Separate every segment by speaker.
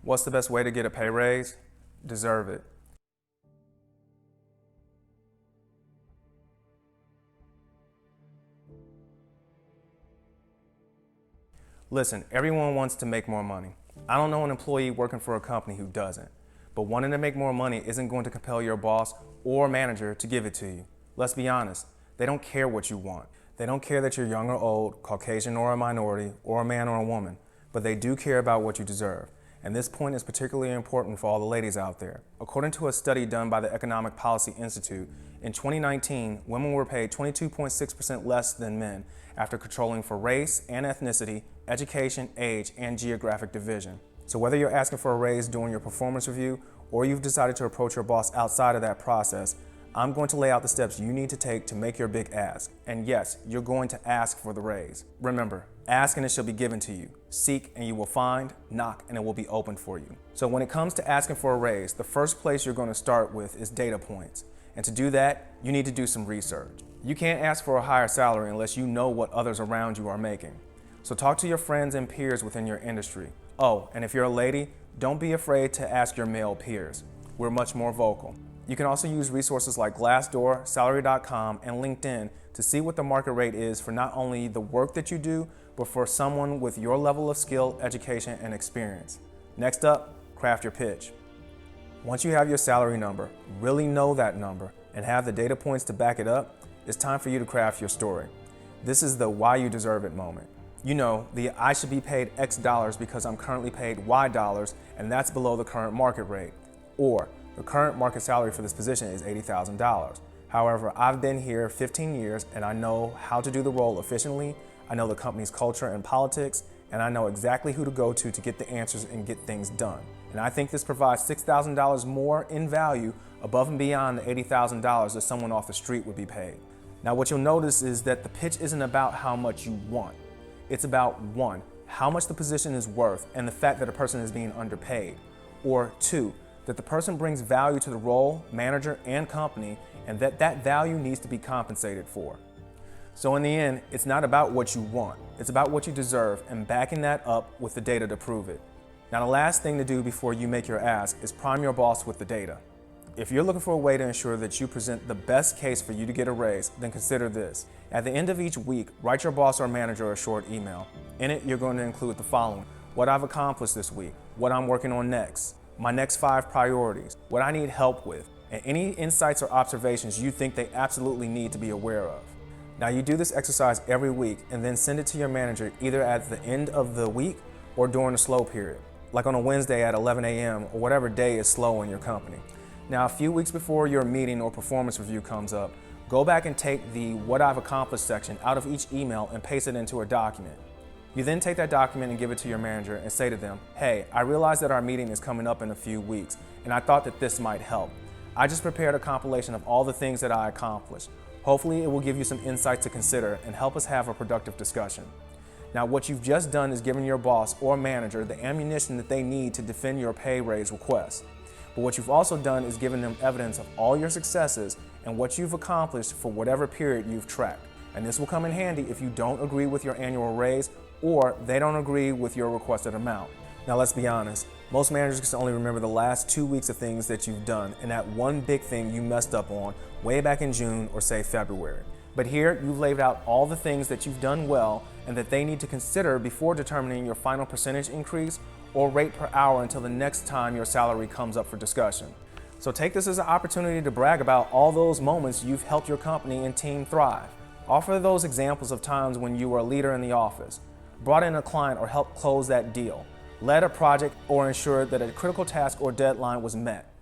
Speaker 1: What's the best way to get a pay raise? Deserve it. Listen, everyone wants to make more money. I don't know an employee working for a company who doesn't. But wanting to make more money isn't going to compel your boss or manager to give it to you. Let's be honest, they don't care what you want. They don't care that you're young or old, Caucasian or a minority, or a man or a woman, but they do care about what you deserve. And this point is particularly important for all the ladies out there. According to a study done by the Economic Policy Institute, in 2019, women were paid 22.6% less than men after controlling for race and ethnicity, education, age, and geographic division. So whether you're asking for a raise during your performance review or you've decided to approach your boss outside of that process, I'm going to lay out the steps you need to take to make your big ask. And yes, you're going to ask for the raise. Remember, ask and it shall be given to you. Seek and you will find. Knock and it will be opened for you. So when it comes to asking for a raise, the first place you're going to start with is data points. And to do that, you need to do some research. You can't ask for a higher salary unless you know what others around you are making. So talk to your friends and peers within your industry. Oh, and if you're a lady, don't be afraid to ask your male peers. We're much more vocal. You can also use resources like Glassdoor, Salary.com, and LinkedIn to see what the market rate is for not only the work that you do, but for someone with your level of skill, education, and experience. Next up, craft your pitch. Once you have your salary number, really know that number, and have the data points to back it up, it's time for you to craft your story. This is the why you deserve it moment. You know, the I should be paid X dollars because I'm currently paid Y dollars and that's below the current market rate. Or the current market salary for this position is $80,000. However, I've been here 15 years and I know how to do the role efficiently. I know the company's culture and politics, and I know exactly who to go to get the answers and get things done. And I think this provides $6,000 more in value above and beyond the $80,000 that someone off the street would be paid. Now, what you'll notice is that the pitch isn't about how much you want. It's about one, how much the position is worth and the fact that a person is being underpaid. Or two, that the person brings value to the role, manager, and company, and that value needs to be compensated for. So in the end, it's not about what you want, it's about what you deserve and backing that up with the data to prove it. Now, the last thing to do before you make your ask is prime your boss with the data. If you're looking for a way to ensure that you present the best case for you to get a raise, then consider this. At the end of each week, write your boss or manager a short email. In it, you're going to include the following: what I've accomplished this week, what I'm working on next, my next 5 priorities, what I need help with, and any insights or observations you think they absolutely need to be aware of. Now, you do this exercise every week and then send it to your manager either at the end of the week or during a slow period, like on a Wednesday at 11 a.m. or whatever day is slow in your company. Now, a few weeks before your meeting or performance review comes up, go back and take the What I've Accomplished section out of each email and paste it into a document. You then take that document and give it to your manager and say to them, hey, I realize that our meeting is coming up in a few weeks, and I thought that this might help. I just prepared a compilation of all the things that I accomplished. Hopefully, it will give you some insight to consider and help us have a productive discussion. Now, what you've just done is given your boss or manager the ammunition that they need to defend your pay raise request. But what you've also done is given them evidence of all your successes and what you've accomplished for whatever period you've tracked. And this will come in handy if you don't agree with your annual raise or they don't agree with your requested amount. Now, let's be honest, most managers can only remember the last 2 weeks of things that you've done and that one big thing you messed up on way back in June or say February. But here, you've laid out all the things that you've done well and that they need to consider before determining your final percentage increase or rate per hour until the next time your salary comes up for discussion. So take this as an opportunity to brag about all those moments you've helped your company and team thrive. Offer those examples of times when you were a leader in the office, brought in a client or helped close that deal, led a project or ensured that a critical task or deadline was met.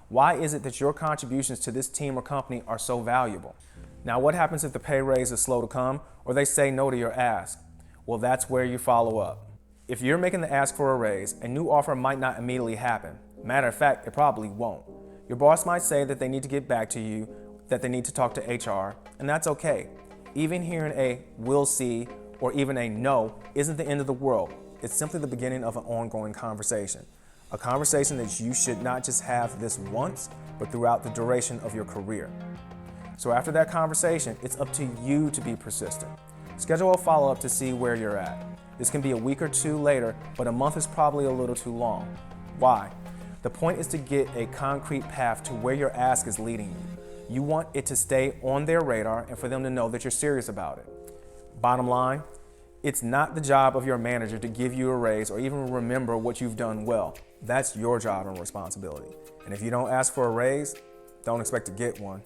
Speaker 1: Why is it that your contributions to this team or company are so valuable? Now, what happens if the pay raise is slow to come or they say no to your ask? Well, that's where you follow up. If you're making the ask for a raise, a new offer might not immediately happen. Matter of fact, it probably won't. Your boss might say that they need to get back to you, that they need to talk to HR, and that's okay. Even hearing a "we'll see" or even a "no" isn't the end of the world. It's simply the beginning of an ongoing conversation. A conversation that you should not just have this once, but throughout the duration of your career. So after that conversation, it's up to you to be persistent. Schedule a follow-up to see where you're at. This can be a week or two later, but a month is probably a little too long. Why? The point is to get a concrete path to where your ask is leading you. You want it to stay on their radar and for them to know that you're serious about it. Bottom line, it's not the job of your manager to give you a raise or even remember what you've done well. That's your job and responsibility. And if you don't ask for a raise, don't expect to get one.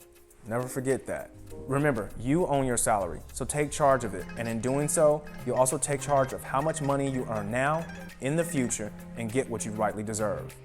Speaker 1: Never forget that. Remember, you own your salary, so take charge of it. And in doing so, you'll also take charge of how much money you earn now, in the future, and get what you rightly deserve.